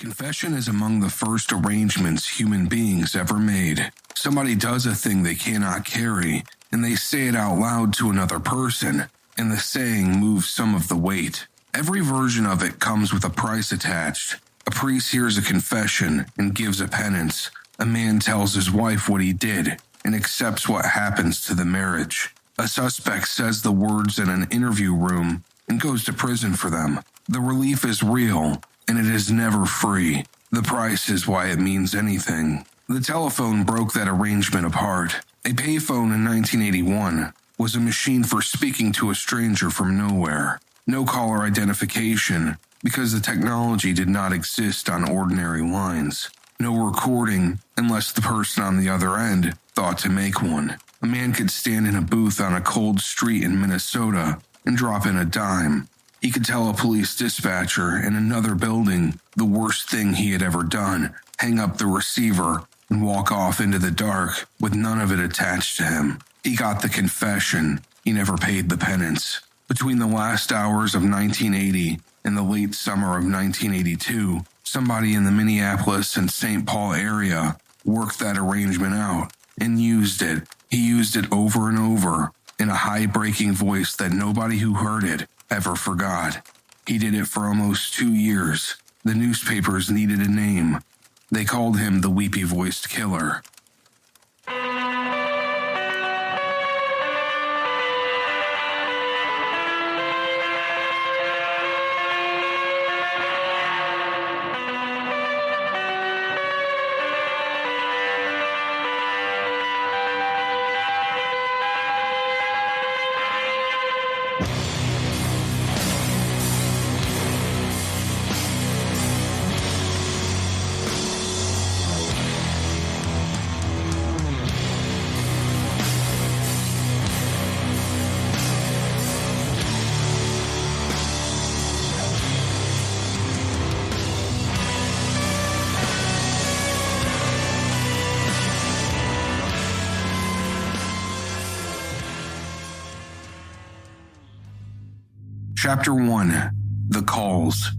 Confession is among the first arrangements human beings ever made. Somebody does a thing they cannot carry, and they say it out loud to another person, and the saying moves some of the weight. Every version of it comes with a price attached. A priest hears a confession and gives a penance. A man tells his wife what he did and accepts what happens to the marriage. A suspect says the words in an interview room and goes to prison for them. The relief is real, and it is never free. The price is why it means anything. The telephone broke that arrangement apart. A payphone in 1981 was a machine for speaking to a stranger from nowhere. No caller identification, because the technology did not exist on ordinary lines. No recording, unless the person on the other end thought to make one. A man could stand in a booth on a cold street in Minnesota and drop in a dime. He could tell a police dispatcher in another building the worst thing he had ever done, hang up the receiver, and walk off into the dark with none of it attached to him. He got the confession. He never paid the penance. Between the last hours of 1980 and the late summer of 1982, somebody in the Minneapolis and St. Paul area worked that arrangement out and used it. He used it over and over in a high-breaking voice that nobody who heard it ever forgot. He did it for almost 2 years. The newspapers needed a name. They called him the Weepy-Voiced Killer. Chapter 1. The Calls.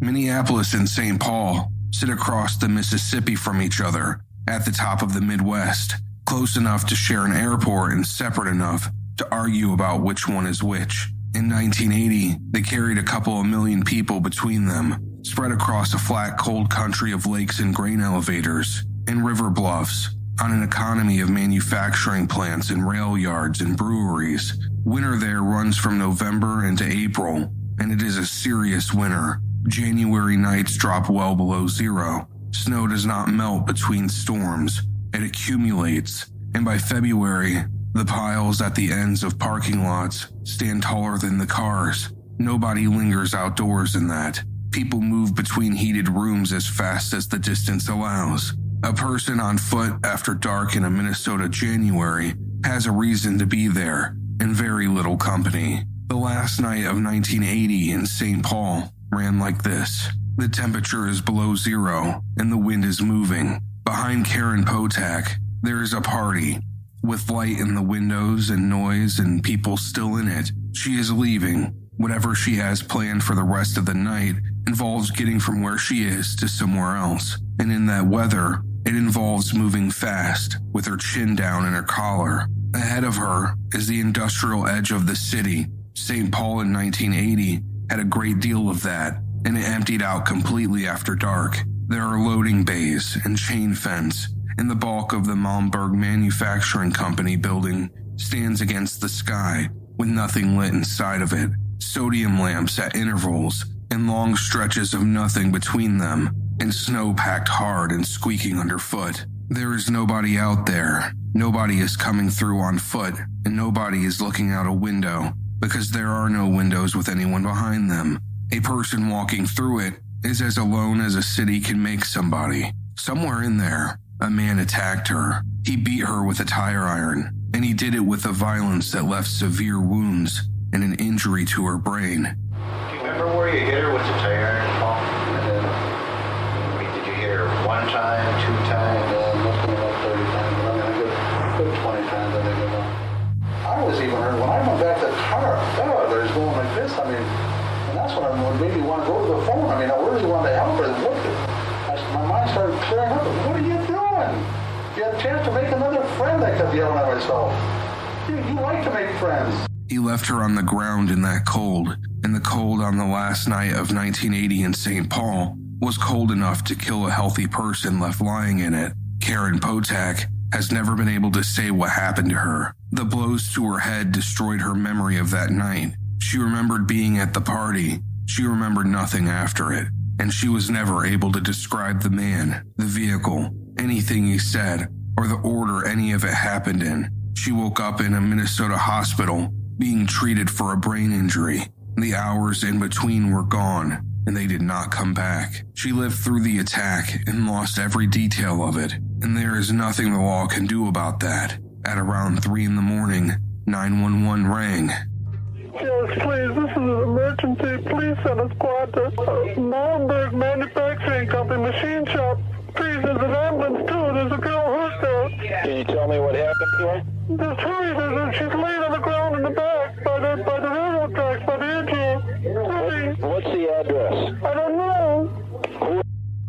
Minneapolis and St. Paul sit across the Mississippi from each other at the top of the Midwest, close enough to share an airport and separate enough to argue about which one is which. In 1980, they carried a couple of million people between them, spread across a flat, cold country of lakes and grain elevators and river bluffs, on an economy of manufacturing plants and rail yards and breweries. Winter there runs from November into April, and it is a serious winter. January nights drop well below zero. Snow does not melt between storms. It accumulates, and by February, the piles at the ends of parking lots stand taller than the cars. Nobody lingers outdoors in that. People move between heated rooms as fast as the distance allows. A person on foot after dark in a Minnesota January has a reason to be there, and very little company. The last night of 1980 in St. Paul ran like this. The temperature is below zero, and the wind is moving. Behind Karen Potak, there is a party, with light in the windows and noise and people still in it. She is leaving. Whatever she has planned for the rest of the night involves getting from where she is to somewhere else. And in that weather, it involves moving fast, with her chin down in her collar. Ahead of her is the industrial edge of the city. St. Paul in 1980 had a great deal of that, and it emptied out completely after dark. There are loading bays and chain fence, and the bulk of the Malmberg Manufacturing Company building stands against the sky, with nothing lit inside of it. Sodium lamps at intervals, and long stretches of nothing between them, and snow packed hard and squeaking underfoot. There is nobody out there. Nobody is coming through on foot, and nobody is looking out a window, because there are no windows with anyone behind them. A person walking through it is as alone as a city can make somebody. Somewhere in there, a man attacked her. He beat her with a tire iron, and he did it with a violence that left severe wounds and an injury to her brain. Do you remember where you hit her with the tire iron, Paul? Did you hit her one time, 2 times? Must have been like 30 times, but I mean, a good 20 times, I think it was. I was even hurt when I went back to the car. God, there's going like this. I mean, and that's what maybe one want to go to the phone. I mean, I really wanted to help her. My mind started clearing up. What are you doing? You had a chance to make another friend, I kept yelling at myself. You like to make friends. He left her on the ground in that cold, and the cold on the last night of 1980 in St. Paul was cold enough to kill a healthy person left lying in it. Karen Potak has never been able to say what happened to her. The blows to her head destroyed her memory of that night. She remembered being at the party. She remembered nothing after it, and she was never able to describe the man, the vehicle, anything he said, or the order any of it happened in. She woke up in a Minnesota hospital, being treated for a brain injury. The hours in between were gone, and they did not come back. She lived through the attack and lost every detail of it, and there is nothing the law can do about that. At around 3 in the morning, 911 rang. Yes, please, this is an emergency. Please send a squad to Molenberg Manufacturing Company machine shop. Please, there's an ambulance too. There's a girl hurt there. Can you tell me what happened to her? There's hurry. She's laid on the ground in the back by the railroad tracks, by the engine. What's the address? I don't know.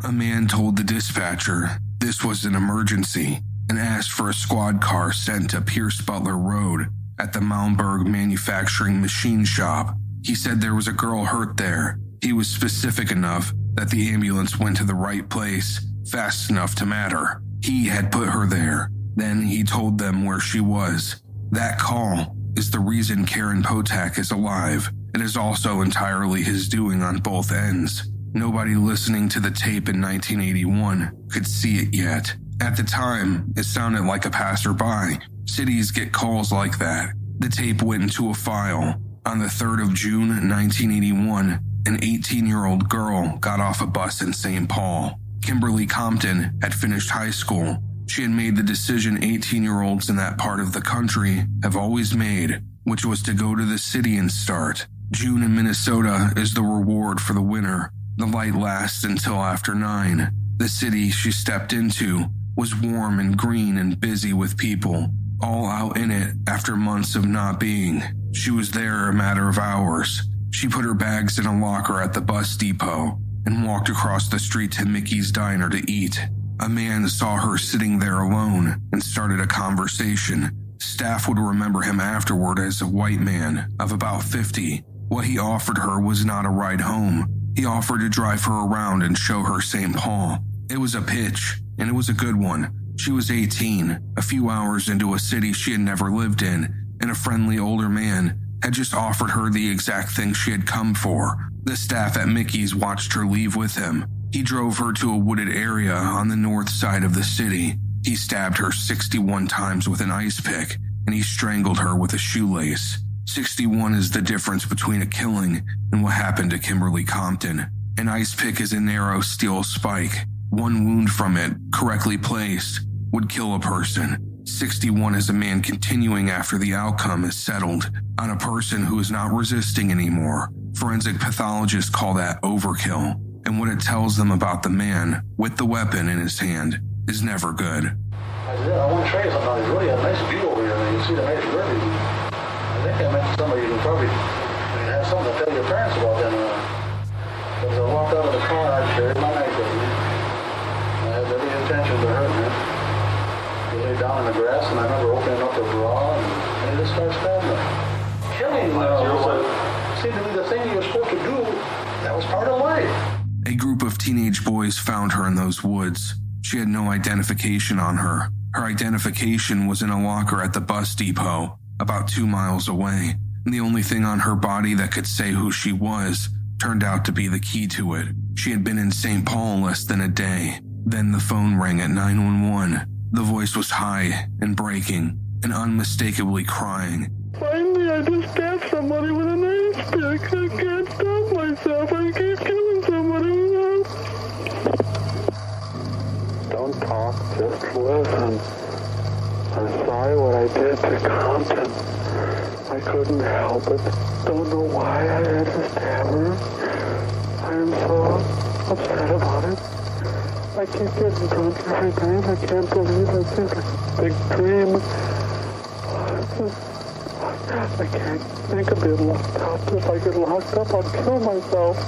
A man told the dispatcher this was an emergency and asked for a squad car sent to Pierce Butler Road at the Molenberg Manufacturing Machine Shop. He said there was a girl hurt there. He was specific enough that the ambulance went to the right place fast enough to matter. He had put her there. Then he told them where she was. That call is the reason Karen Potak is alive. It is also entirely his doing on both ends. Nobody listening to the tape in 1981 could see it yet. At the time, it sounded like a passerby. Cities get calls like that. The tape went into a file. On the 3rd of June, 1981, an 18-year-old girl got off a bus in St. Paul. Kimberly Compton had finished high school. She had made the decision 18-year-olds in that part of the country have always made, which was to go to the city and start. June in Minnesota is the reward for the winner. The light lasts until after 9. The city she stepped into was warm and green and busy with people, all out in it after months of not being. She was there a matter of hours. She put her bags in a locker at the bus depot and walked across the street to Mickey's Diner to eat. A man saw her sitting there alone and started a conversation. Staff would remember him afterward as a white man of about 50. What he offered her was not a ride home. He offered to drive her around and show her St. Paul. It was a pitch, and it was a good one. She was 18, a few hours into a city she had never lived in, and a friendly older man had just offered her the exact thing she had come for. The staff at Mickey's watched her leave with him. He drove her to a wooded area on the north side of the city. He stabbed her 61 times with an ice pick, and he strangled her with a shoelace. 61 is the difference between a killing and what happened to Kimberly Compton. An ice pick is a narrow steel spike. One wound from it, correctly placed, would kill a person. 61 is a man continuing after the outcome is settled on a person who is not resisting anymore. Forensic pathologists call that overkill, and what it tells them about the man with the weapon in his hand is never good. I said, I want to show you something. There's really a nice view over here. You can see the nice river. I think I mentioned somebody you can probably have something to tell your parents about then. As I walked out of the car, I carried my knife with me. I had every intention to hurt me. We lay down in the grass, and I remember opening up her bra, and he just started stabbing her. Killing seemed to be the thing you were supposed to do. That was part of life. A group of teenage boys found her in those woods. She had no identification on her. Her identification was in a locker at the bus depot, about 2 miles away. And the only thing on her body that could say who she was turned out to be the key to it. She had been in St. Paul less than a day. Then the phone rang at 911. The voice was high and breaking and unmistakably crying. Finally, I just stabbed somebody with an ice pick. I can't stop myself. I keep killing somebody. Don't talk, just listen. I'm sorry what I did to Compton. I couldn't help it. Don't know why I had to stab her. I am so upset about it. I keep getting drunk every night. I can't believe I did a big dream. I can't think of being locked up. If I get locked up, I'll kill myself.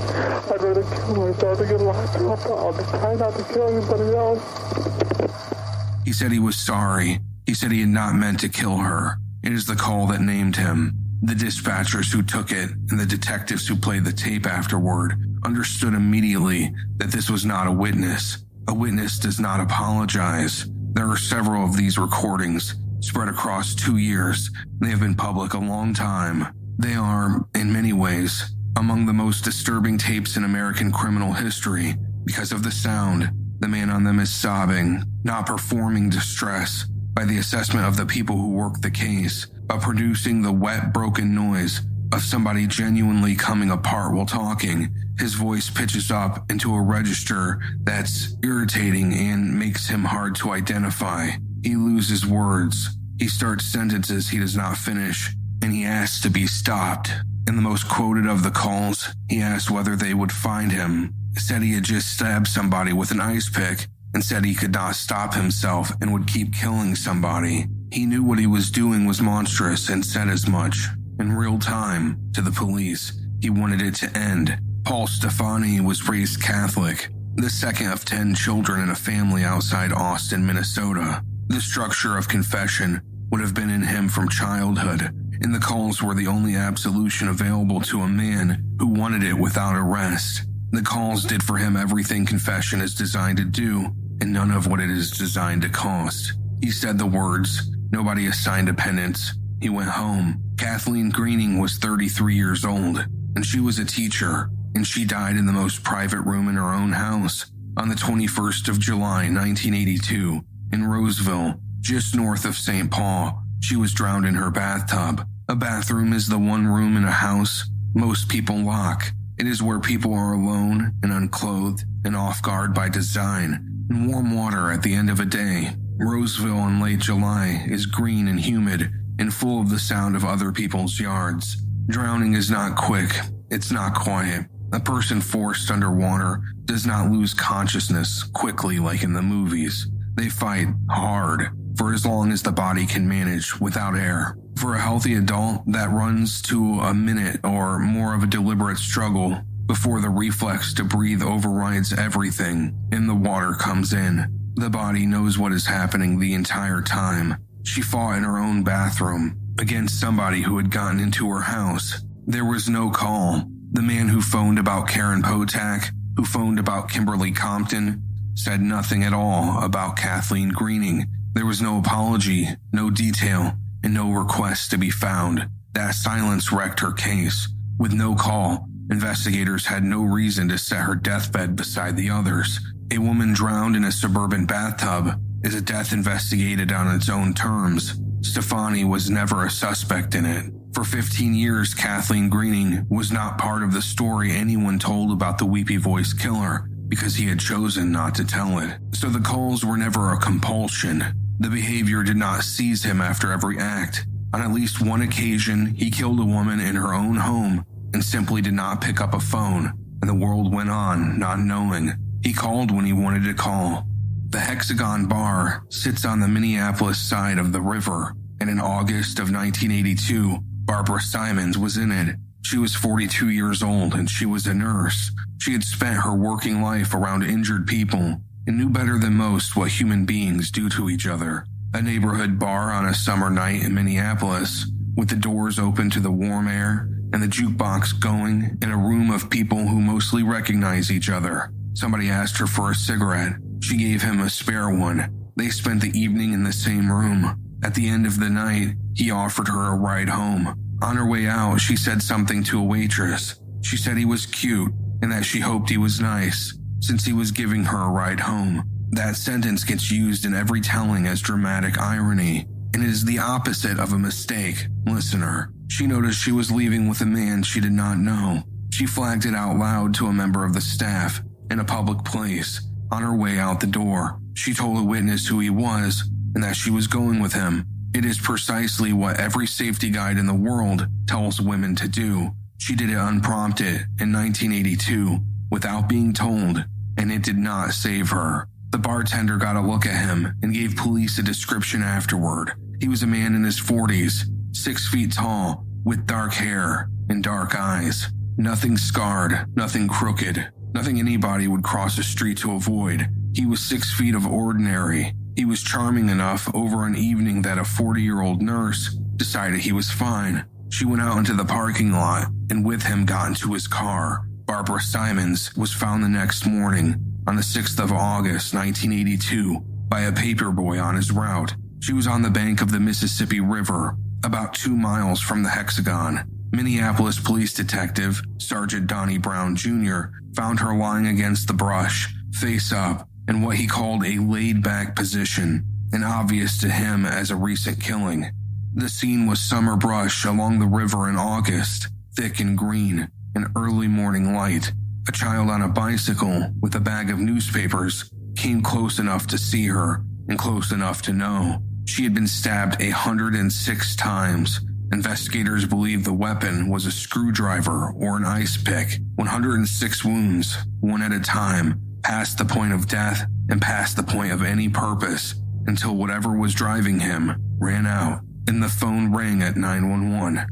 I'd rather kill myself than get locked up. I'll try not to kill anybody else. He said he was sorry. He said he had not meant to kill her. It is the call that named him. The dispatchers who took it and the detectives who played the tape afterward understood immediately that this was not a witness. A witness does not apologize. There are several of these recordings spread across 2 years. They have been public a long time. They are, in many ways, among the most disturbing tapes in American criminal history because of the sound. The man on them is sobbing, not performing distress by the assessment of the people who work the case, but producing the wet, broken noise of somebody genuinely coming apart while talking. His voice pitches up into a register that's irritating and makes him hard to identify. He loses words. He starts sentences he does not finish, and he asks to be stopped. In the most quoted of the calls, he asked whether they would find him. He said he had just stabbed somebody with an ice pick and said he could not stop himself and would keep killing somebody. He knew what he was doing was monstrous and said as much. In real time, to the police, he wanted it to end. Paul Stephani was raised Catholic, the second of 10 children in a family outside Austin, Minnesota. The structure of confession would have been in him from childhood, and the calls were the only absolution available to a man who wanted it without arrest. The calls did for him everything confession is designed to do, and none of what it is designed to cost. He said the words, nobody assigned a penance. He went home. Kathleen Greening was 33 years old, and she was a teacher, and she died in the most private room in her own house on the 21st of July, 1982, in Roseville, just north of St. Paul. She was drowned in her bathtub. A bathroom is the one room in a house most people lock. It is where people are alone and unclothed and off guard by design, and warm water at the end of a day. Roseville in late July is green and humid and full of the sound of other people's yards. Drowning is not quick. It's not quiet. A person forced underwater does not lose consciousness quickly like in the movies. They fight hard for as long as the body can manage without air. For a healthy adult, that runs to a minute or more of a deliberate struggle before the reflex to breathe overrides everything and the water comes in. The body knows what is happening the entire time. She fought in her own bathroom against somebody who had gotten into her house. There was no call. The man who phoned about Karen Potak, who phoned about Kimberly Compton, said nothing at all about Kathleen Greening. There was no apology, no detail, and no request to be found. That silence wrecked her case. With no call, investigators had no reason to set her deathbed beside the others. A woman drowned in a suburban bathtub is a death investigated on its own terms. Stephani was never a suspect in it. For 15 years, Kathleen Greening was not part of the story anyone told about the Weepy-Voiced Killer because he had chosen not to tell it. So the calls were never a compulsion. The behavior did not seize him after every act. On at least one occasion, he killed a woman in her own home and simply did not pick up a phone, and the world went on not knowing. He called when he wanted to call. The Hexagon Bar sits on the Minneapolis side of the river, and in August of 1982, Barbara Simons was in it. She was 42 years old and she was a nurse. She had spent her working life around injured people and knew better than most what human beings do to each other. A neighborhood bar on a summer night in Minneapolis, with the doors open to the warm air and the jukebox going in a room of people who mostly recognize each other. Somebody asked her for a cigarette. She gave him a spare one. They spent the evening in the same room. At the end of the night, he offered her a ride home. On her way out, she said something to a waitress. She said he was cute and that she hoped he was nice, since he was giving her a ride home. That sentence gets used in every telling as dramatic irony, and it is the opposite of a mistake. Listener, she noticed she was leaving with a man she did not know. She flagged it out loud to a member of the staff in a public place. On her way out the door, she told a witness who he was and that she was going with him. It is precisely what every safety guide in the world tells women to do. She did it unprompted in 1982 without being told, and it did not save her. The bartender got a look at him and gave police a description afterward. He was a man in his 40s, 6 feet tall, with dark hair and dark eyes. Nothing scarred, nothing crooked, nothing anybody would cross a street to avoid. He was 6 feet of ordinary. He was charming enough over an evening that a 40-year-old nurse decided he was fine. She went out into the parking lot and with him got into his car. Barbara Simons was found the next morning on the 6th of August, 1982, by a paperboy on his route. She was on the bank of the Mississippi River, about 2 miles from the Hexagon. Minneapolis police detective Sergeant Donnie Brown Jr. found her lying against the brush, face up, in what he called a laid-back position, and obvious to him as a recent killing. The scene was summer brush along the river in August, thick and green, an early morning light. A child on a bicycle with a bag of newspapers came close enough to see her and close enough to know. She had been stabbed 106 times. Investigators believe the weapon was a screwdriver or an ice pick. 106 wounds, one at a time, past the point of death and past the point of any purpose, until whatever was driving him ran out and the phone rang at 911.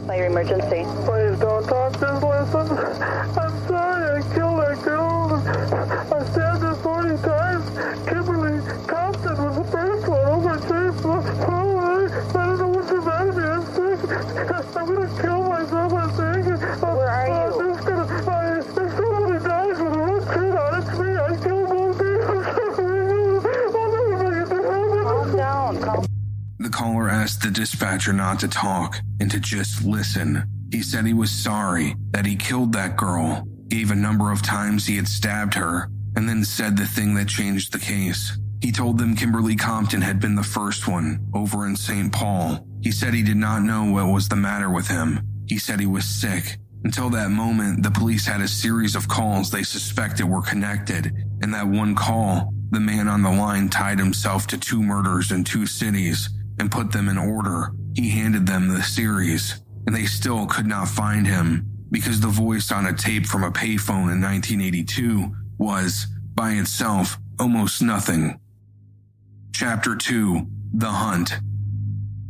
Fire emergency. Please don't talk, just listen. I'm sorry I killed that girl. I stabbed her 40 times. Kimberly Compton was the first one. Oh, my face. I don't know what's the matter with me. I'm sick. I'm going to kill myself, I think. Where are you? If somebody dies with a root kid on it, it's me. I killed both of them. Calm down. Calm. The caller asked the dispatcher not to talk and to just listen. He said he was sorry that he killed that girl, gave a number of times he had stabbed her, and then said the thing that changed the case. He told them Kimberly Compton had been the first one over in St. Paul. He said he did not know what was the matter with him. He said he was sick. Until that moment, the police had a series of calls they suspected were connected. In that one call, the man on the line tied himself to 2 murders in 2 cities and put them in order. He handed them the series, and they still could not find him because the voice on a tape from a payphone in 1982 was, by itself, almost nothing. Chapter 2: The Hunt.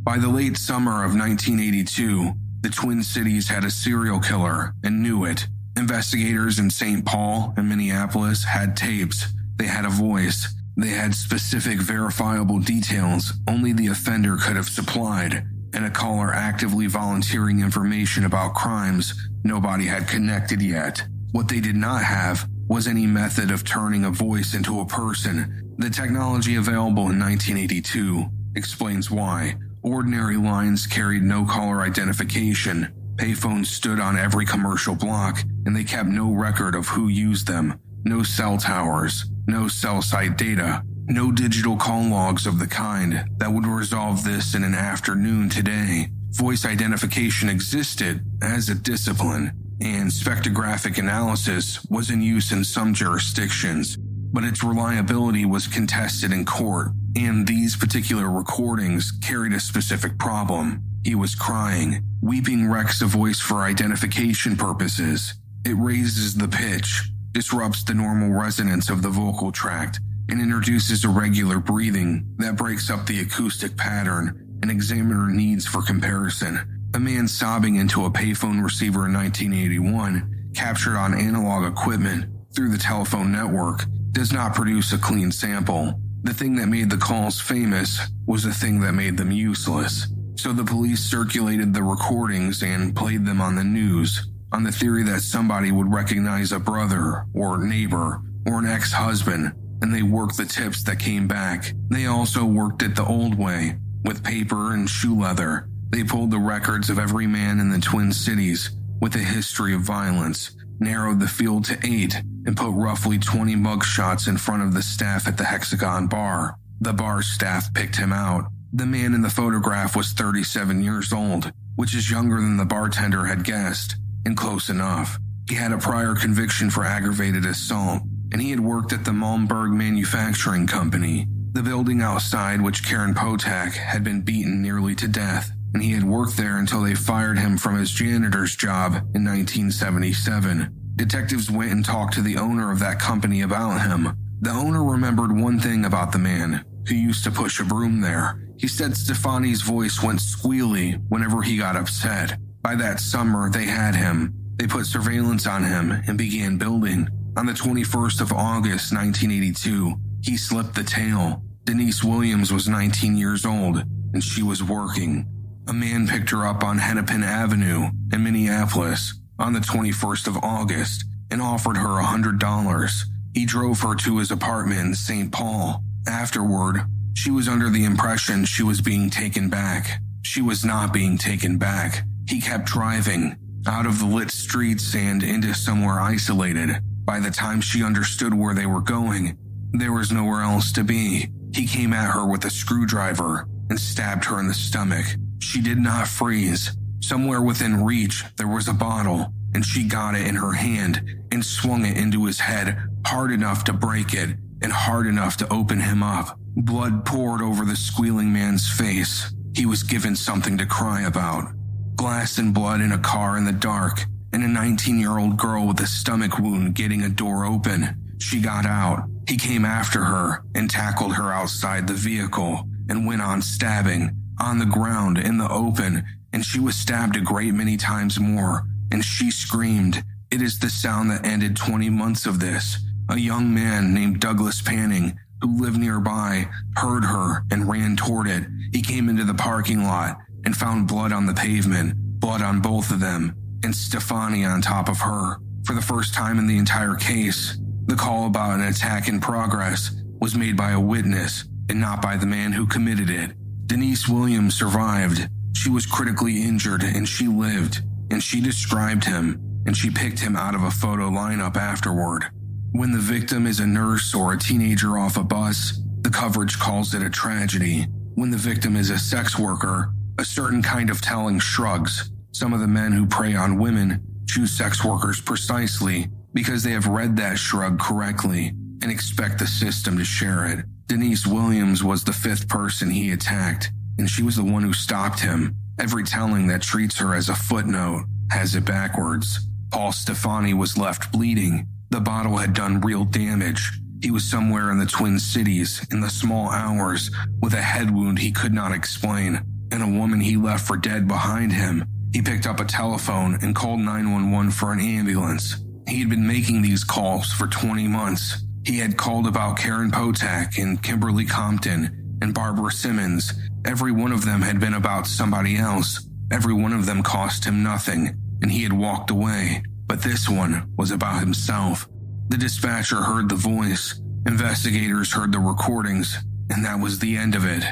By the late summer of 1982, the Twin Cities had a serial killer and knew it. Investigators in St. Paul and Minneapolis had tapes. They had a voice. They had specific verifiable details only the offender could have supplied, and a caller actively volunteering information about crimes nobody had connected yet. What they did not have was any method of turning a voice into a person. The technology available in 1982 explains why. Ordinary lines carried no caller identification. Payphones stood on every commercial block, and they kept no record of who used them. No cell towers, no cell site data, no digital call logs of the kind that would resolve this in an afternoon today. Voice identification existed as a discipline, and spectrographic analysis was in use in some jurisdictions, but its reliability was contested in court, and these particular recordings carried a specific problem. He was crying. Weeping wrecks a voice for identification purposes. It raises the pitch, disrupts the normal resonance of the vocal tract, and introduces irregular breathing that breaks up the acoustic pattern an examiner needs for comparison. A man sobbing into a payphone receiver in 1981, captured on analog equipment through the telephone network, does not produce a clean sample. The thing that made the calls famous was the thing that made them useless. So the police circulated the recordings and played them on the news, on the theory that somebody would recognize a brother or neighbor or an ex-husband, and they worked the tips that came back. They also worked it the old way, with paper and shoe leather. They pulled the records of every man in the Twin Cities with a history of violence, narrowed the field to 8, and put roughly 20 mugshots in front of the staff at the Hexagon bar. The bar staff picked him out. The man in the photograph was 37 years old, which is younger than the bartender had guessed, and close enough. He had a prior conviction for aggravated assault, and he had worked at the Malmberg Manufacturing Company, the building outside which Karen Potak had been beaten nearly to death, and he had worked there until they fired him from his janitor's job in 1977. Detectives went and talked to the owner of that company about him. The owner remembered one thing about the man. who used to push a broom there. He said Stephani's voice went squealy whenever he got upset. By that summer, they had him. They put surveillance on him and began building. On the 21st of August, 1982, he slipped the tail. Denise Williams was 19 years old, and she was working. A man picked her up on Hennepin Avenue in Minneapolis on the 21st of August and offered her $100. He drove her to his apartment in St. Paul. Afterward, she was under the impression she was being taken back. She was not being taken back. He kept driving out of the lit streets and into somewhere isolated. By the time she understood where they were going, there was nowhere else to be. He came at her with a screwdriver and stabbed her in the stomach. She did not freeze. Somewhere within reach, there was a bottle, and she got it in her hand and swung it into his head hard enough to break it and hard enough to open him up. Blood poured over the squealing man's face. He was given something to cry about. Glass and blood in a car in the dark, and a 19-year-old girl with a stomach wound getting a door open. She got out. He came after her and tackled her outside the vehicle and went on stabbing on the ground in the open, and she was stabbed a great many times more, and she screamed. It is the sound that ended 20 months of this. A young man named Douglas Panning, who lived nearby, heard her and ran toward it. He came into the parking lot and found blood on the pavement, blood on both of them, and Stephani on top of her. For the first time in the entire case, the call about an attack in progress was made by a witness and not by the man who committed it. Denise Williams survived. She was critically injured and she lived, and she described him, and she picked him out of a photo lineup afterward. When the victim is a nurse or a teenager off a bus, the coverage calls it a tragedy. When the victim is a sex worker, a certain kind of telling shrugs. Some of the men who prey on women choose sex workers precisely because they have read that shrug correctly and expect the system to share it. Denise Williams was the fifth person he attacked, and she was the one who stopped him. Every telling that treats her as a footnote has it backwards. Paul Stephani was left bleeding. The bottle had done real damage. He was somewhere in the Twin Cities in the small hours with a head wound he could not explain, and a woman he left for dead behind him. He picked up a telephone and called 911 for an ambulance. He had been making these calls for 20 months. He had called about Karen Potak and Kimberly Compton and Barbara Simmons. Every one of them had been about somebody else. Every one of them cost him nothing, and he had walked away. But this one was about himself. The dispatcher heard the voice. Investigators heard the recordings, and that was the end of it.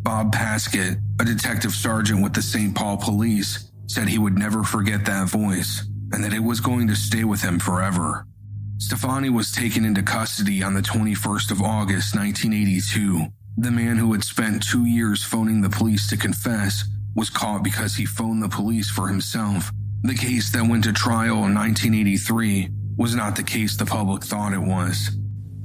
Bob Paskett, a detective sergeant with the St. Paul Police, said he would never forget that voice, and that it was going to stay with him forever. Stephani was taken into custody on the 21st of August, 1982. The man who had spent 2 years phoning the police to confess was caught because he phoned the police for himself. The case that went to trial in 1983 was not the case the public thought it was.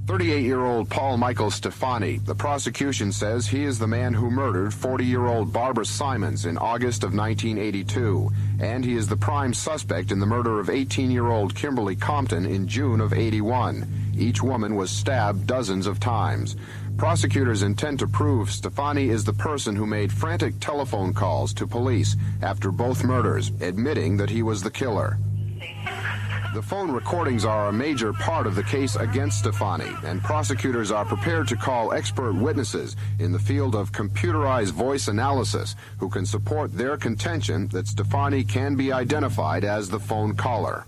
38-year-old Paul Michael Stephani. The prosecution says he is the man who murdered 40-year-old Barbara Simons in August of 1982, and he is the prime suspect in the murder of 18-year-old Kimberly Compton in June of 81. Each woman was stabbed dozens of times. Prosecutors intend to prove Stephani is the person who made frantic telephone calls to police after both murders, admitting that he was the killer. The phone recordings are a major part of the case against Stephani, and prosecutors are prepared to call expert witnesses in the field of computerized voice analysis who can support their contention that Stephani can be identified as the phone caller.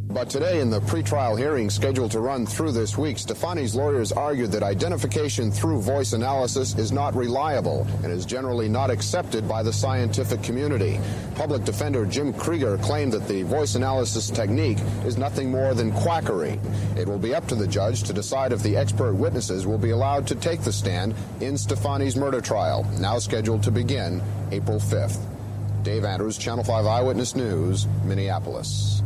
But today, in the pretrial hearing scheduled to run through this week, Stephani's lawyers argued that identification through voice analysis is not reliable and is generally not accepted by the scientific community. Public defender Jim Krieger claimed that the voice analysis technique is nothing more than quackery. It will be up to the judge to decide if the expert witnesses will be allowed to take the stand in Stephani's murder trial, now scheduled to begin April 5th. Dave Andrews, Channel 5 Eyewitness News, Minneapolis.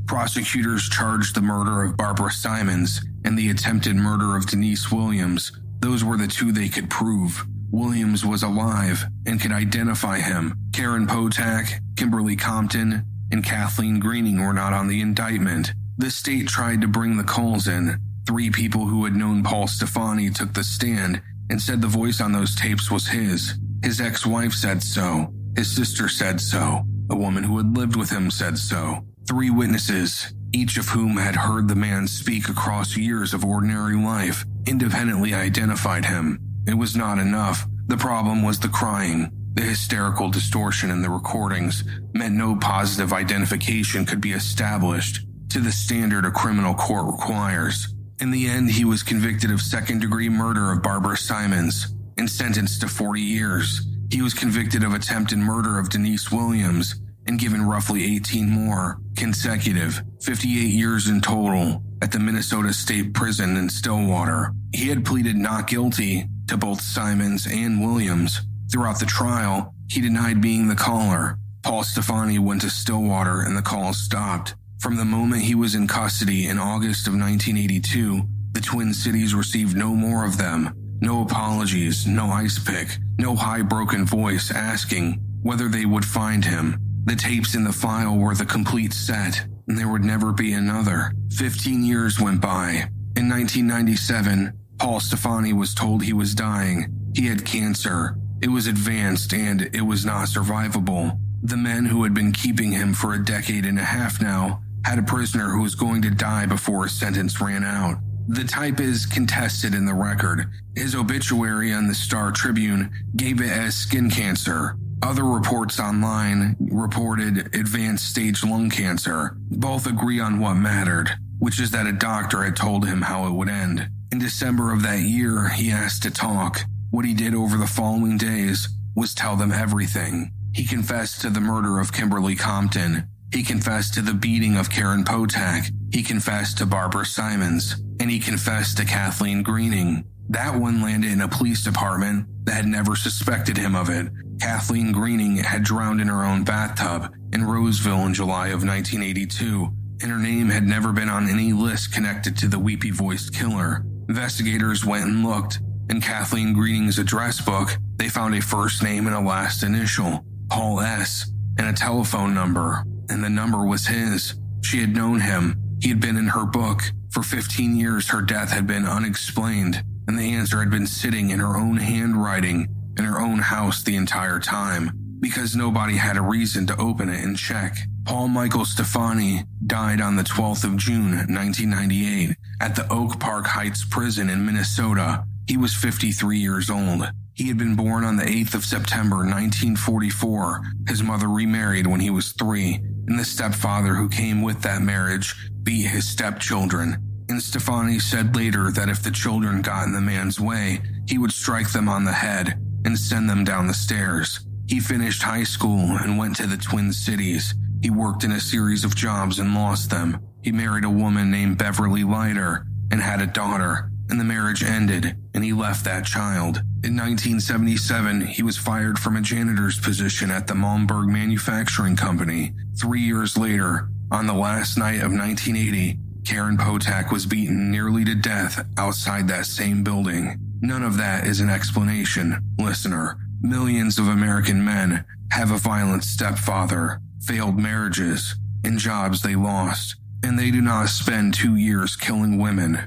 Prosecutors charged the murder of Barbara Simons and the attempted murder of Denise Williams. Those were the two they could prove. Williams was alive and could identify him. Karen Potak, Kimberly Compton, and Kathleen Greening were not on the indictment. The state tried to bring the calls in. 3 people who had known Paul Stephani took the stand and said the voice on those tapes was his. His ex-wife said so. His sister said so. A woman who had lived with him said so. 3 witnesses, each of whom had heard the man speak across years of ordinary life, independently identified him. It was not enough. The problem was the crying. The hysterical distortion in the recordings meant no positive identification could be established to the standard a criminal court requires. In the end, he was convicted of second-degree murder of Barbara Simons and sentenced to 40 years. He was convicted of attempted murder of Denise Williams and given roughly 18 more, consecutive, 58 years in total, at the Minnesota State Prison in Stillwater. He had pleaded not guilty to both Simons and Williams. Throughout the trial, he denied being the caller. Paul Stephani went to Stillwater and the calls stopped. From the moment he was in custody in August of 1982, the Twin Cities received no more of them. No apologies, no ice pick, no high broken voice asking whether they would find him. The tapes in the file were the complete set, and there would never be another. 15 years went by. In 1997, Paul Stephani was told he was dying. He had cancer. It was advanced and it was not survivable. The men who had been keeping him for a decade and a half now had a prisoner who was going to die before his sentence ran out. The type is contested in the record. His obituary on the Star Tribune gave it as skin cancer. Other reports online reported advanced stage lung cancer. Both agree on what mattered, which is that a doctor had told him how it would end. In December of that year, he asked to talk. What he did over the following days was tell them everything. He confessed to the murder of Kimberly Compton. He confessed to the beating of Karen Potak. He confessed to Barbara Simons. And he confessed to Kathleen Greening. That one landed in a police department that had never suspected him of it. Kathleen Greening had drowned in her own bathtub in Roseville in July of 1982, and her name had never been on any list connected to the Weepy-Voiced Killer. Investigators went and looked. In Kathleen Greening's address book, they found a first name and a last initial, Paul S., and a telephone number, and the number was his. She had known him. He had been in her book. For 15 years, her death had been unexplained, and the answer had been sitting in her own handwriting in her own house the entire time, because nobody had a reason to open it and check. Paul Michael Stephani died on the 12th of June, 1998, at the Oak Park Heights Prison in Minnesota. He was 53 years old. He had been born on the 8th of September, 1944. His mother remarried when he was 3, and the stepfather who came with that marriage beat his stepchildren. And Stephani said later that if the children got in the man's way, he would strike them on the head and send them down the stairs. He finished high school and went to the Twin Cities. He worked in a series of jobs and lost them. He married a woman named Beverly Leiter and had a daughter, and the marriage ended, and he left that child. In 1977, he was fired from a janitor's position at the Malmberg Manufacturing Company. 3 years later, on the last night of 1980, Karen Potak was beaten nearly to death outside that same building. None of that is an explanation, listener. Millions of American men have a violent stepfather, failed marriages, and jobs they lost, and they do not spend 2 years killing women.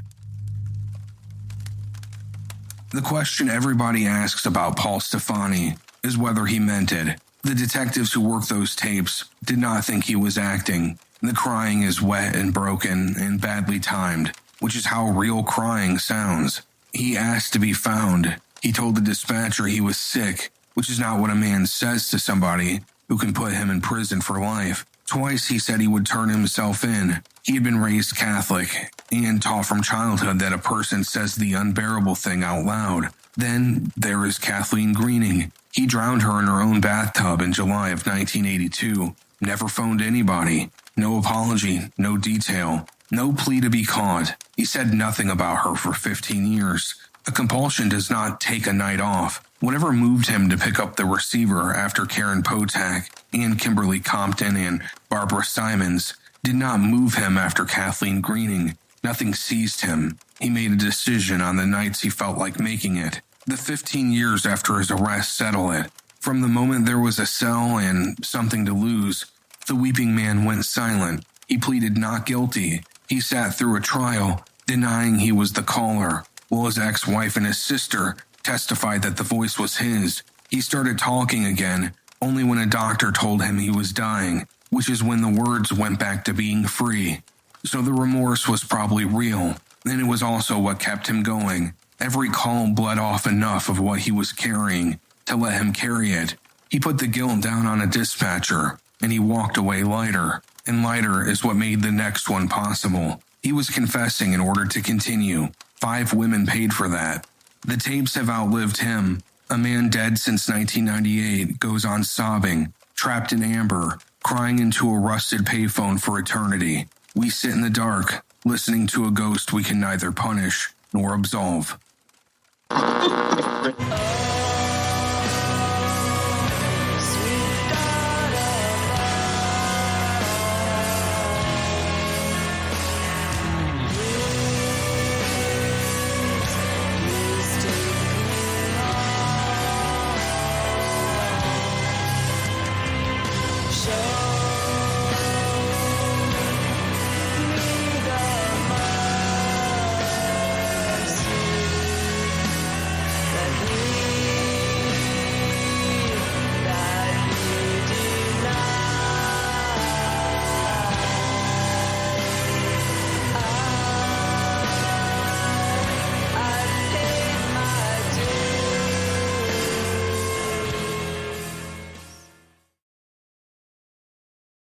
The question everybody asks about Paul Stephani is whether he meant it. The detectives who worked those tapes did not think he was acting. The crying is wet and broken and badly timed, which is how real crying sounds. He asked to be found. He told the dispatcher he was sick, which is not what a man says to somebody who can put him in prison for life. Twice he said he would turn himself in. He had been raised Catholic and taught from childhood that a person says the unbearable thing out loud. Then there is Kathleen Greening. He drowned her in her own bathtub in July of 1982. Never phoned anybody. No apology, no detail, no plea to be caught. He said nothing about her for 15 years. A compulsion does not take a night off. Whatever moved him to pick up the receiver after Karen Potak and Kimberly Compton and Barbara Simons did not move him after Kathleen Greening. Nothing seized him. He made a decision on the nights he felt like making it. The 15 years after his arrest settled it. From the moment there was a cell and something to lose, the weeping man went silent. He pleaded not guilty. He sat through a trial, denying he was the caller, while his ex-wife and his sister testified that the voice was his. He started talking again, only when a doctor told him he was dying, which is when the words went back to being free. So the remorse was probably real, and it was also what kept him going. Every call bled off enough of what he was carrying to let him carry it. He put the guilt down on a dispatcher, and he walked away lighter, and lighter is what made the next one possible. He was confessing in order to continue. 5 women paid for that. The tapes have outlived him. A man dead since 1998 goes on sobbing, trapped in amber, crying into a rusted payphone for eternity. We sit in the dark, listening to a ghost we can neither punish nor absolve.